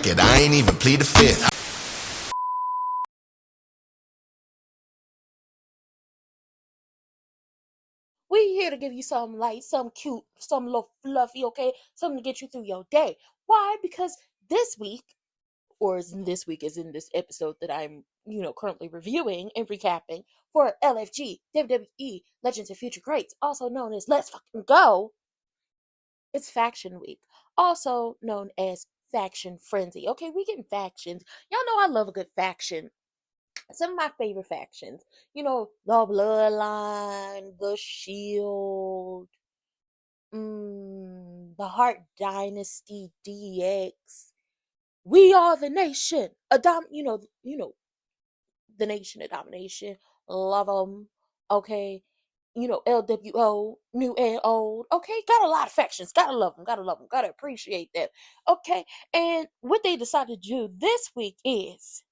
it, I ain't even plead the fifth. We here to give you some light, some cute, some little fluffy, okay? Something to get you through your day. Why? Because this week, or as in this week, as in this episode that I'm, currently reviewing and recapping for LFG, WWE, Legends of Future Greats, also known as Let's Fucking Go, it's Faction Week, also known as Faction Frenzy. Okay, we getting factions. Y'all know I love a good faction. Some of my favorite factions, the Bloodline, the Shield, the Heart Dynasty, DX. We are the nation. The nation of domination. Love them. Okay. LWO, new and old. Okay, got a lot of factions. Gotta love them. Gotta love them. Gotta appreciate that. Okay, and what they decided to do this week is,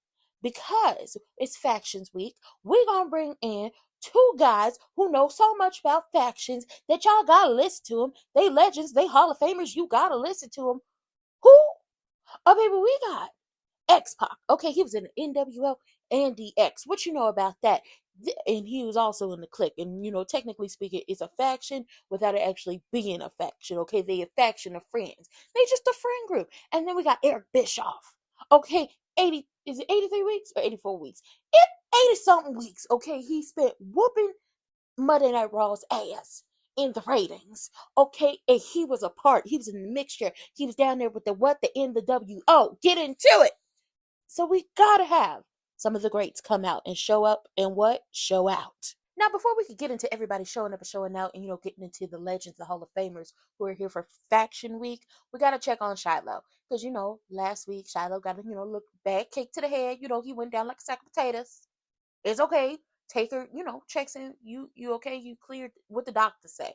because it's Factions Week, we're gonna bring in two guys who know so much about factions that y'all gotta listen to them. They legends, they Hall of Famers. You gotta listen to them. Who? Oh, baby, we got X-Pac. Okay, he was in the NWO and DX. What you know about that? And he was also in the Clique. And, technically speaking, it's a faction without it actually being a faction. Okay, they a faction of friends. They just a friend group. And then we got Eric Bischoff. Okay, is it 83 weeks or 84 weeks? It 80-something weeks. Okay, he spent whooping Monday Night Raw's ass in the ratings. Okay, and he was in the mixture. He was down there with the NWO. Get into it. So we gotta have some of the greats come out and show up and show out. Now, before we could get into everybody showing up and showing out and, getting into the legends, the Hall of Famers who are here for Faction Week, we got to check on Shiloh. Because, last week, Shiloh got a, look bad kick to the head. He went down like a sack of potatoes. It's okay. Take her, checks in. You okay? You cleared what the doctor say.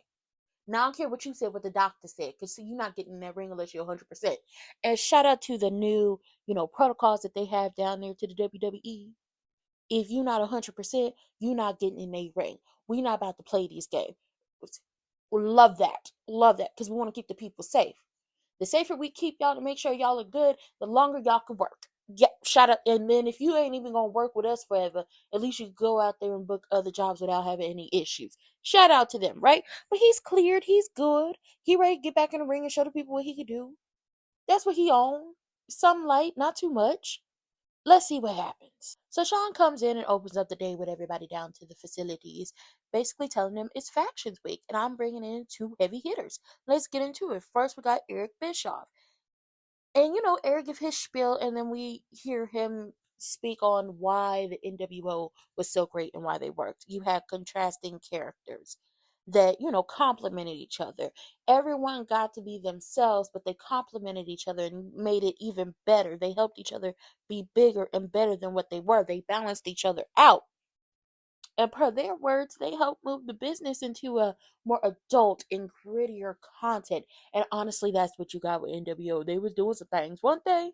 Now, I don't care what you said, what the doctor said, because you're not getting in that ring unless you're 100%. And shout out to the new, protocols that they have down there to the WWE. If you're not 100%, you're not getting in a ring. We're not about to play this game. Love that. Love that, because we want to keep the people safe. The safer we keep y'all to make sure y'all are good, the longer y'all can work. Yeah, shout out. And then if you ain't even gonna work with us forever, at least you go out there and book other jobs without having any issues. Shout out to them, right? But he's cleared, he's good. He ready to get back in the ring and show the people what he can do. That's what he owned. Some light, not too much. Let's see what happens. So Sean comes in and opens up the day with everybody down to the facilities, basically telling them it's Factions Week, and I'm bringing in two heavy hitters. Let's get into it. First, we got Eric Bischoff. And, Eric give his spiel, and then we hear him speak on why the NWO was so great and why they worked. You had contrasting characters that, complemented each other. Everyone got to be themselves, but they complemented each other and made it even better. They helped each other be bigger and better than what they were. They balanced each other out. And per their words, they helped move the business into a more adult and grittier content. And honestly, that's what you got with NWO. They was doing some things, one thing.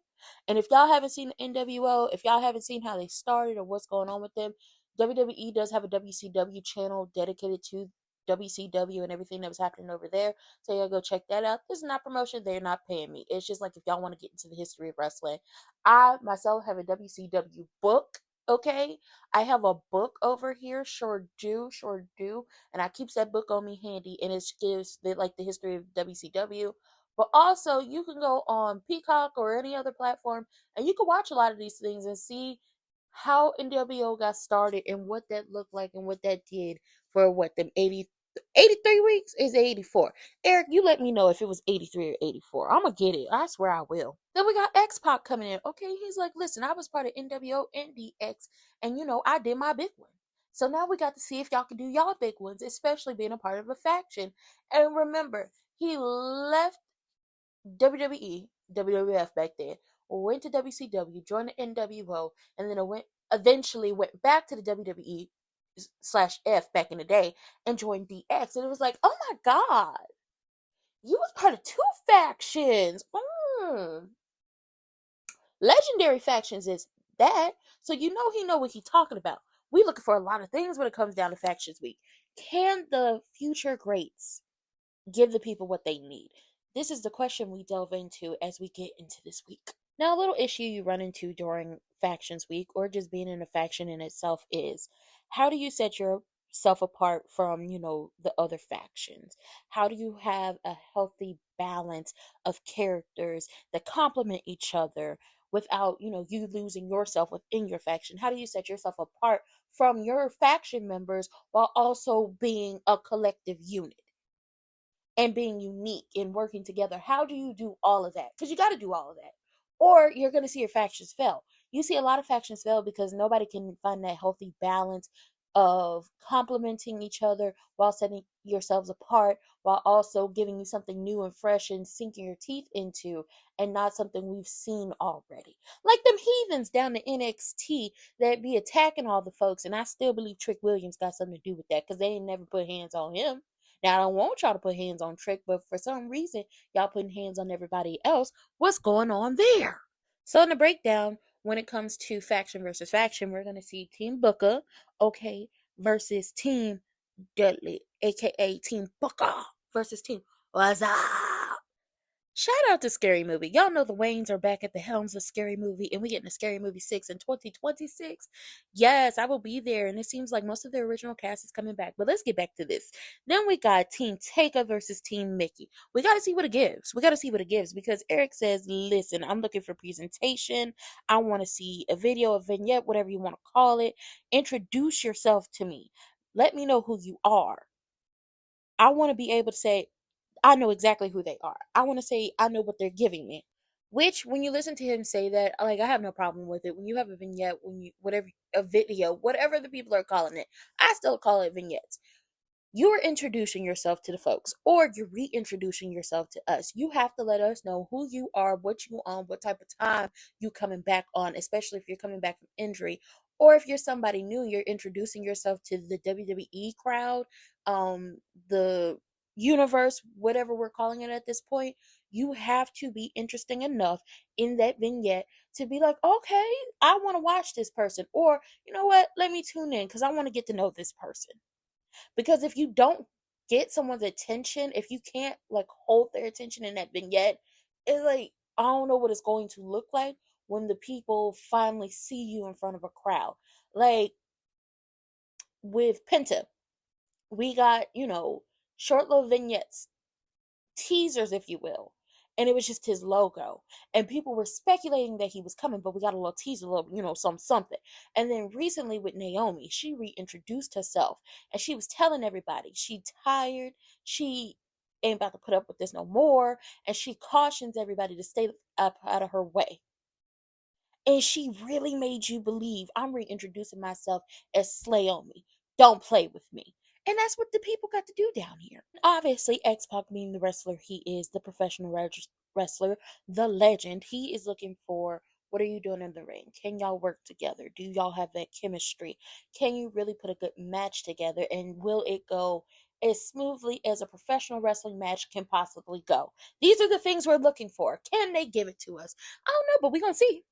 And if y'all haven't seen the NWO, if y'all haven't seen how they started or what's going on with them, WWE does have a WCW channel dedicated to WCW and everything that was happening over there. So y'all go check that out. This is not promotion. They're not paying me. It's just like if y'all want to get into the history of wrestling. I myself have a WCW book. Okay, I have a book over here, sure do, and I keeps that book on me handy, and it gives the history of WCW. But also, you can go on Peacock or any other platform, and you can watch a lot of these things and see how NWO got started and what that looked like and what that did for them 83 weeks is 84. Eric, you let me know if it was 83 or 84. I'm gonna get it. I swear I will. Then we got X-Pac coming in. Okay, he's like, listen, I was part of NWO and DX, and I did my big one. So now we got to see if y'all can do y'all big ones, especially being a part of a faction. And remember, he left WWE, WWF back then, went to WCW, joined the NWO, and then eventually went back to the WWE /F back in the day and joined DX. And it was like, oh my God, you was part of two factions. Legendary factions is that. So he know what he's talking about. We looking for a lot of things when it comes down to Factions Week. Can the future greats give the people what they need? This is the question we delve into as we get into this week. Now, a little issue you run into during Factions Week or just being in a faction in itself is how do you set yourself apart from, the other factions? How do you have a healthy balance of characters that complement each other without, you losing yourself within your faction? How do you set yourself apart from your faction members while also being a collective unit and being unique and working together? How do you do all of that? Because you got to do all of that, or you're going to see your factions fail. You see a lot of factions fail because nobody can find that healthy balance of complementing each other while setting yourselves apart, while also giving you something new and fresh and sinking your teeth into, and not something we've seen already. Like them heathens down the NXT that be attacking all the folks, and I still believe Trick Williams got something to do with that because they ain't never put hands on him. Now, I don't want y'all to put hands on Trick, but for some reason, y'all putting hands on everybody else. What's going on there? So, in the breakdown, when it comes to faction versus faction, we're going to see Team Booker, okay, versus Team Dudley, aka Team Booker versus Team What's Up. Shout out to Scary Movie. Y'all know the Waynes are back at the helms of Scary Movie, and we getting a Scary Movie 6 in 2026. Yes, I will be there, and it seems like most of the original cast is coming back. But let's get back to this. Then we got Team Taker versus Team Mickey. We got to see what it gives. We got to see what it gives because Eric says, listen, I'm looking for presentation. I want to see a video, a vignette, whatever you want to call it. Introduce yourself to me. Let me know who you are. I want to be able to say, I know exactly who they are. I want to say I know what they're giving me. Which, when you listen to him say that, like, I have no problem with it. When you have a vignette, whatever, a video, whatever the people are calling it, I still call it vignettes. You're introducing yourself to the folks, or you're reintroducing yourself to us. You have to let us know who you are, what you on, what type of time you coming back on, especially if you're coming back from injury, or if you're somebody new, you're introducing yourself to the WWE crowd, the universe, whatever we're calling it at this point. You have to be interesting enough in that vignette to be like, okay, I want to watch this person, or you know what, let me tune in because I want to get to know this person. Because if you don't get someone's attention, if you can't like hold their attention in that vignette, it's like I don't know what it's going to look like when the people finally see you in front of a crowd. Like with Penta, we got, short little vignettes, teasers, if you will. And it was just his logo. And people were speculating that he was coming, but we got a little teaser, a little, something. And then recently with Naomi, she reintroduced herself and she was telling everybody she tired, she ain't about to put up with this no more. And she cautions everybody to stay up out of her way. And she really made you believe I'm reintroducing myself as Slayomi. Don't play with me. And that's what the people got to do down here. Obviously, X-Pac being the wrestler he is, the professional wrestler, the legend, he is looking for what are you doing in the ring? Can y'all work together? Do y'all have that chemistry? Can you really put a good match together? And will it go as smoothly as a professional wrestling match can possibly go? These are the things we're looking for. Can they give it to us? I don't know, but we're going to see.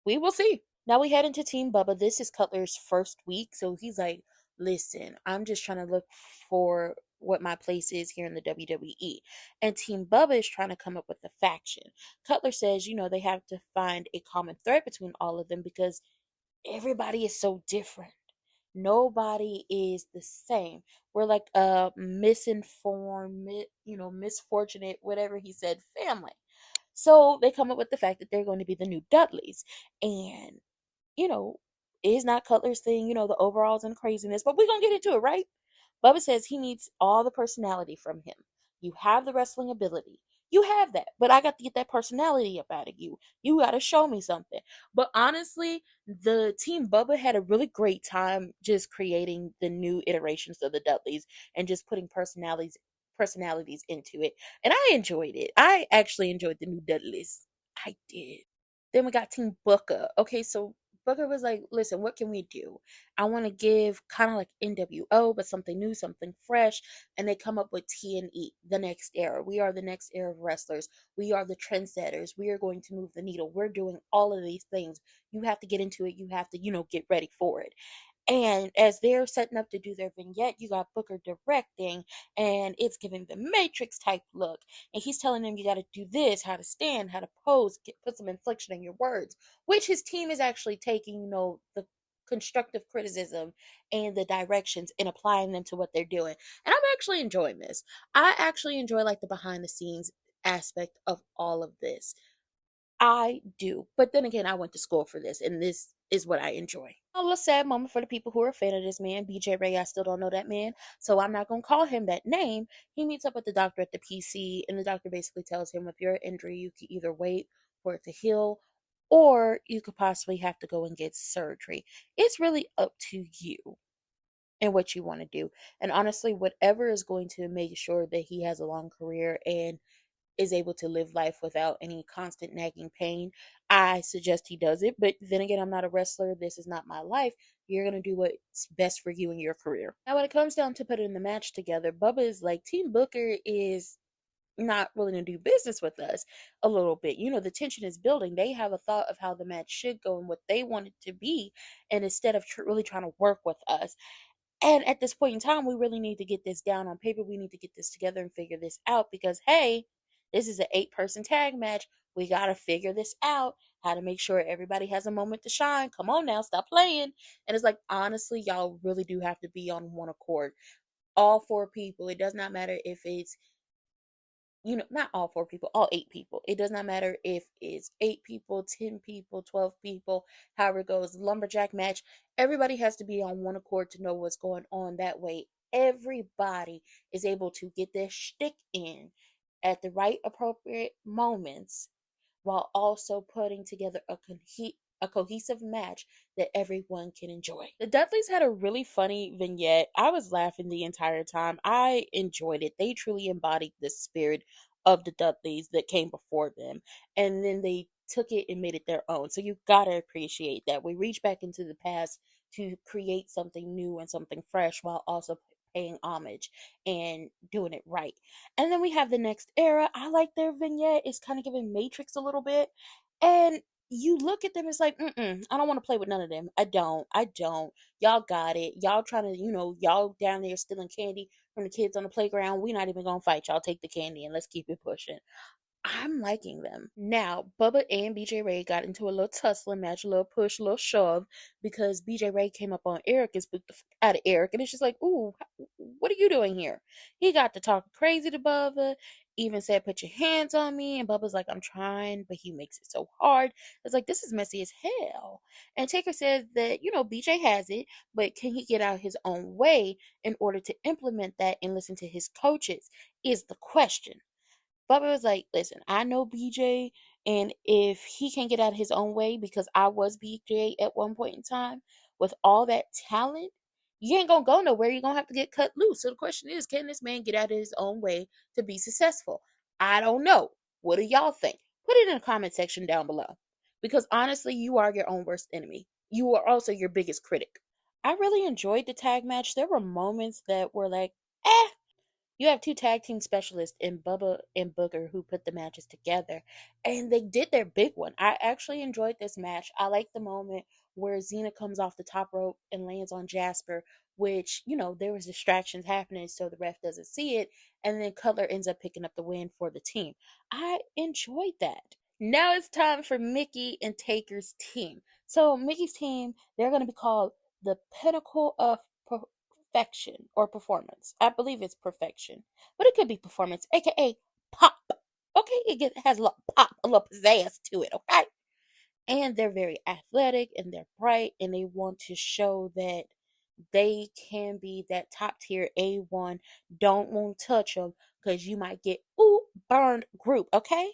We will see. Now we head into Team Bubba. This is Cutler's first week, so he's like, listen, I'm just trying to look for what my place is here in the WWE. And Team Bubba is trying to come up with a faction. Cutler says, they have to find a common thread between all of them because everybody is so different. Nobody is the same. We're like a misinformed, misfortunate, whatever he said, family. So they come up with the fact that they're going to be the new Dudleys. And, you know, it's not Cutler's thing, the overalls and craziness, but we're going to get into it, right? Bubba says he needs all the personality from him. You have the wrestling ability. You have that, but I got to get that personality up out of you. You got to show me something. But honestly, the Team Bubba had a really great time just creating the new iterations of the Dudleys and just putting personalities into it. And I enjoyed it. I actually enjoyed the new Dudleys. I did. Then we got Team Booker. Okay, so Booker was like, listen, what can we do? I want to give kind of like NWO, but something new, something fresh. And they come up with TNE, the next era. We are the next era of wrestlers. We are the trendsetters. We are going to move the needle. We're doing all of these things. You have to get into it. You have to, get ready for it. And as they're setting up to do their vignette, you got Booker directing, and it's giving the Matrix type look. And he's telling them you got to do this, how to stand, how to pose, put some inflection in your words, which his team is actually taking, the constructive criticism and the directions and applying them to what they're doing. And I'm actually enjoying this. I actually enjoy like the behind the scenes aspect of all of this. I do. But then again, I went to school for this, and this is what I enjoy. A little sad moment for the people who are a fan of this man, BJ Ray. I still don't know that man, so I'm not going to call him that name. He meets up with the doctor at the PC, and the doctor basically tells him if you're injured, you can either wait for it to heal, or you could possibly have to go and get surgery. It's really up to you and what you want to do. And honestly, whatever is going to make sure that he has a long career and is able to live life without any constant nagging pain, I suggest he does it. But then again, I'm not a wrestler. This is not my life. You're going to do what's best for you and your career. Now, when it comes down to putting the match together, Bubba is like, Team Booker is not willing to do business with us a little bit. The tension is building. They have a thought of how the match should go and what they want it to be. And instead of really trying to work with us, and at this point in time, we really need to get this down on paper. We need to get this together and figure this out because, hey, this is an 8-person tag match. We got to figure this out, how to make sure everybody has a moment to shine. Come on now, stop playing. And it's like, honestly, y'all really do have to be on one accord. All 4 people. It does not matter if it's not all 4 people, all 8 people. It does not matter if it's 8 people, 10 people, 12 people, however it goes. Lumberjack match. Everybody has to be on one accord to know what's going on. That way, everybody is able to get their shtick in at the right appropriate moments while also putting together a cohesive match that everyone can enjoy. The Dudleys had a really funny vignette. I was laughing the entire time. I enjoyed it. They truly embodied the spirit of the Dudleys that came before them. And then they took it and made it their own. So you gotta appreciate that. We reach back into the past to create something new and something fresh while also paying homage and doing it right. And then we have the next era. I like their vignette. It's kind of giving Matrix a little bit. And you look at them, it's like, I don't want to play with none of them. I don't. Y'all got it. Y'all trying to, y'all down there stealing candy from the kids on the playground. We not even gonna fight. Y'all take the candy and let's keep it pushing. I'm liking them. Now, Bubba and BJ Ray got into a little tussling match, a little push, a little shove, because BJ Ray came up on Eric and spooked the out of Eric. And it's just like, ooh, what are you doing here? He got to talk crazy to Bubba, even said, put your hands on me. And Bubba's like, I'm trying, but he makes it so hard. It's like, this is messy as hell. And Taker says that, BJ has it, but can he get out his own way in order to implement that and listen to his coaches? Is the question. Bubba was like, listen, I know BJ, and if he can get out of his own way, because I was BJ at one point in time, with all that talent, you ain't gonna go nowhere. You're gonna have to get cut loose. So the question is, can this man get out of his own way to be successful? I don't know. What do y'all think? Put it in the comment section down below. Because honestly, you are your own worst enemy. You are also your biggest critic. I really enjoyed the tag match. There were moments that were like, eh, you have 2 tag team specialists in Bubba and Booker who put the matches together, and they did their big one. I actually enjoyed this match. I like the moment where Xena comes off the top rope and lands on Jasper, which, there was distractions happening so the ref doesn't see it, and then Cutler ends up picking up the win for the team. I enjoyed that. Now it's time for Mickey and Taker's team. So Mickey's team, they're going to be called the Pinnacle of Perfection or Performance. I believe it's perfection, but it could be performance, aka pop. Okay, it has a little pop, a little pizzazz to it. Okay, and they're very athletic and they're bright and they want to show that they can be that top tier A1. Don't want to touch them because you might get burned group. Okay,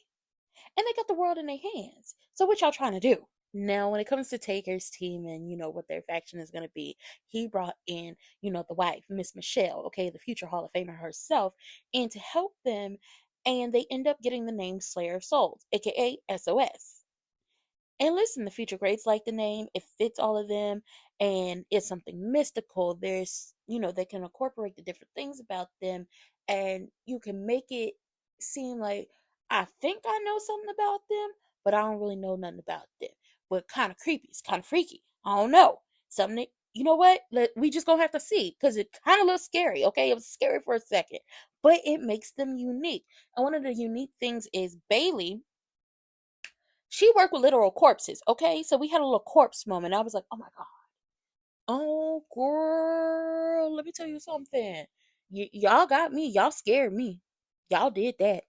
and they got the world in their hands. So what y'all trying to do? Now, when it comes to Taker's team and, what their faction is going to be, he brought in, the wife, Miss Michelle, okay, the future Hall of Famer herself, and to help them, and they end up getting the name Slayer of Souls, aka SOS. And listen, the future greats like the name. It fits all of them. And it's something mystical. There's, they can incorporate the different things about them. And you can make it seem like, I think I know something about them, but I don't really know nothing about them. But kind of creepy. It's kind of freaky. I don't know. Something you know what? We just gonna have to see because it kind of looks scary. Okay, it was scary for a second, but it makes them unique. And one of the unique things is Bailey. She worked with literal corpses. Okay, so we had a little corpse moment. I was like, oh my god, oh girl, let me tell you something. Y'all got me. Y'all scared me. Y'all did that.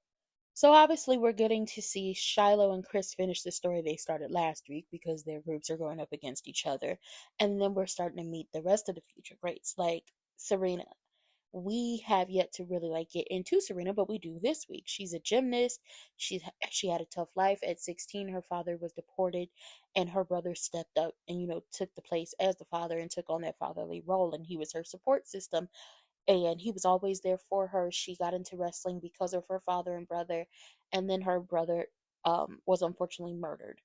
So obviously we're getting to see Shiloh and Chris finish the story they started last week because their groups are going up against each other. And then we're starting to meet the rest of the future greats like Serena. We have yet to really like get into Serena, but we do this week. She's a gymnast. She had a tough life. At 16, her father was deported and her brother stepped up and took the place as the father and took on that fatherly role, and he was her support system and he was always there for her. She got into wrestling because of her father and brother, and then her brother was unfortunately murdered.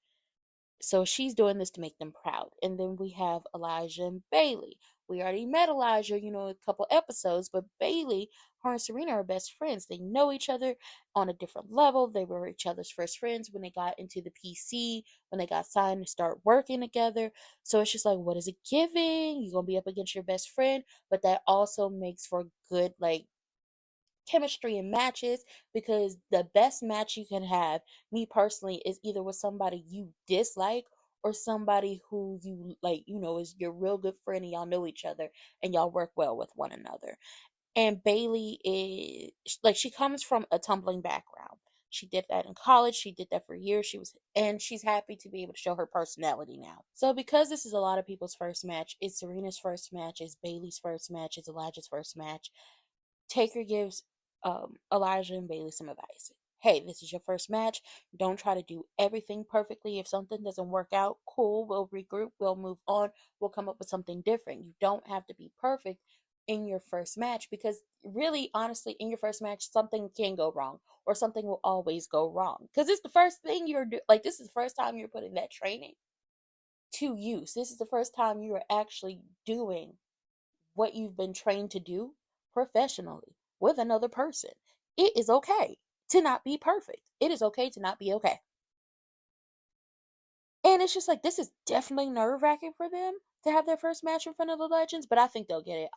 So she's doing this to make them proud. And then we have Elijah and Bailey. We already met Elijah, a couple episodes, but Bailey, her and Serena are best friends. They know each other on a different level. They were each other's first friends when they got into the PC, when they got signed to start working together. So it's just like, what is it giving? You're going to be up against your best friend, but that also makes for good, like, chemistry in matches, because the best match you can have, me personally, is either with somebody you dislike or somebody who you like, is your real good friend and y'all know each other and y'all work well with one another. And Bailey is like, she comes from a tumbling background. She did that in college. She did that for years. She's happy to be able to show her personality now. So because this is a lot of people's first match, it's Serena's first match, it's Bailey's first match, it's Elijah's first match. Taker gives Elijah and Bailey some advice. Hey, this is your first match. Don't try to do everything perfectly. If something doesn't work out, cool. We'll regroup. We'll move on. We'll come up with something different. You don't have to be perfect in your first match, because really, honestly, in your first match, something can go wrong or something will always go wrong, because it's the first thing you're doing. Like, this is the first time you're putting that training to use. This is the first time you are actually doing what you've been trained to do professionally with another person. It is okay to not be perfect. It is okay to not be okay. And it's just like, this is definitely nerve-wracking for them to have their first match in front of the legends, but I think they'll get it.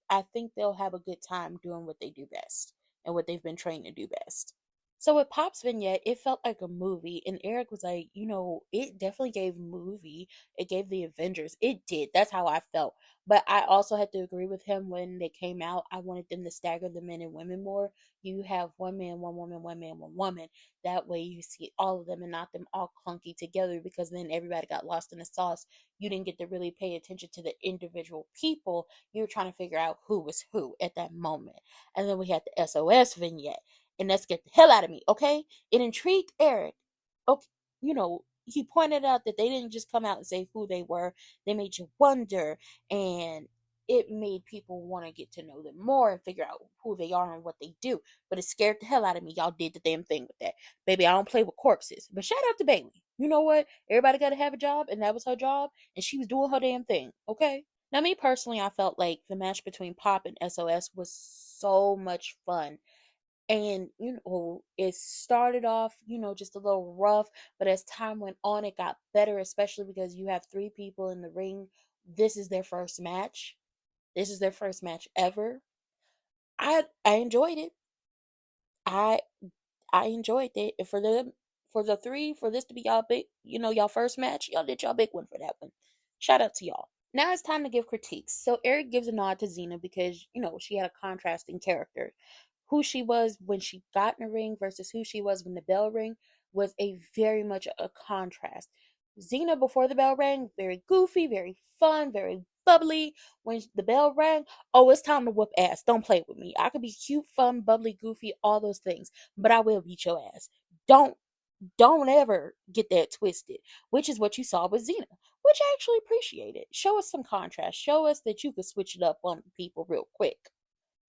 I think they'll have a good time doing what they do best and what they've been trained to do best. So with Pop's vignette, it felt like a movie, and Eric was like, it definitely gave movie. It gave the Avengers. It did. That's how I felt. But I also had to agree with him when they came out. I wanted them to stagger the men and women more. You have one man, one woman, one man, one woman. That way you see all of them and not them all clunky together, because then everybody got lost in the sauce. You didn't get to really pay attention to the individual people. You were trying to figure out who was who at that moment. And then we had the SOS vignette, and that scared the hell out of me. Okay, it intrigued Eric. Okay, he pointed out that they didn't just come out and say who they were. They made you wonder, and it made people want to get to know them more and figure out who they are and what they do. But it scared the hell out of me. Y'all did the damn thing with that. Baby, I don't play with corpses. But shout out to Bailey. You know what? Everybody got to have a job, and that was her job, and she was doing her damn thing. Okay? Now, me personally, I felt like the match between Pop and SOS was so much fun. And it started off just a little rough, but as time went on it got better, especially because you have three people in the ring. This is their first match. This is their first match ever. I enjoyed it. I i enjoyed it. And for them, for the three, for this to be y'all big, y'all first match, y'all did y'all big one for that one. Shout out to y'all. Now it's time to give critiques. So Eric gives a nod to Xena because she had a contrasting character. Who she was when she got in the ring versus who she was when the bell rang was a very much a contrast. Xena before the bell rang, very goofy, very fun, very bubbly. When the bell rang, oh, it's time to whoop ass. Don't play with me. I could be cute, fun, bubbly, goofy, all those things, but I will beat your ass. Don't don't ever get that twisted, which is what you saw with Xena, which I actually appreciated. Show us some contrast. Show us that you could switch it up on people real quick.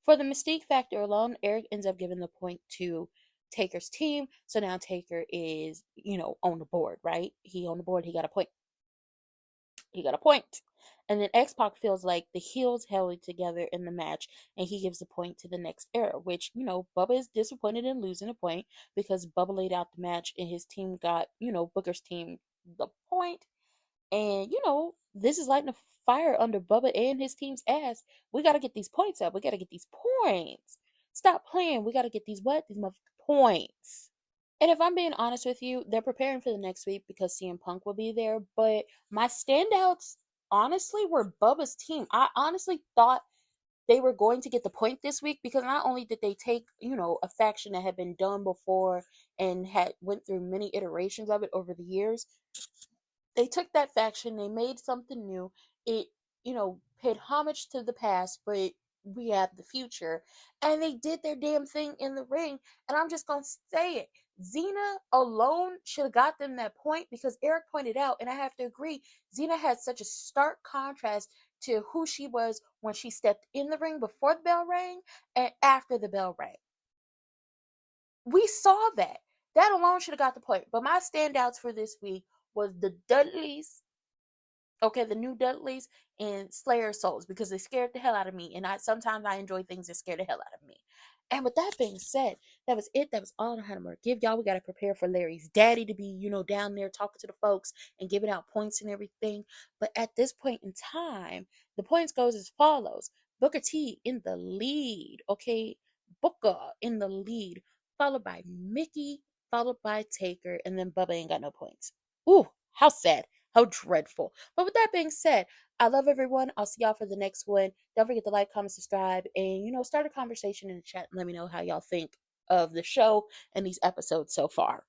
For the mystique factor alone, Eric ends up giving the point to Taker's team. So now Taker is, on the board, right? He on the board, he got a point. He got a point. And then X-Pac feels like the heels held it together in the match, and he gives the point to the next era, which, Bubba is disappointed in losing a point because Bubba laid out the match and his team got, Booker's team the point. And, this is lighting a fire under Bubba and his team's ass. We got to get these points up. We got to get these points. Stop playing. We got to get these what? These points. And if I'm being honest with you, they're preparing for the next week because CM Punk will be there. But my standouts, honestly, were Bubba's team. I honestly thought they were going to get the point this week because not only did they take, a faction that had been done before and had went through many iterations of it over the years, they took that faction, they made something new. It, paid homage to the past, but we have the future. And they did their damn thing in the ring. And I'm just going to say it. Xena alone should have got them that point because Eric pointed out, and I have to agree, Xena had such a stark contrast to who she was when she stepped in the ring before the bell rang and after the bell rang. We saw that. That alone should have got the point. But my standouts for this week was the Dudleys, the new Dudleys, and Slayer Souls, because they scared the hell out of me, and sometimes I enjoy things that scare the hell out of me. And with that being said, that was it. That was all I had to give y'all. We got to prepare for Larry's daddy to be, down there talking to the folks and giving out points and everything. But at this point in time, the points goes as follows. Booker T in the lead, okay? Booker in the lead, followed by Mickey, followed by Taker, and then Bubba ain't got no points. Ooh, how sad. How dreadful. But with that being said, I love everyone. I'll see y'all for the next one. Don't forget to like, comment, subscribe, and, start a conversation in the chat and let me know how y'all think of the show and these episodes so far.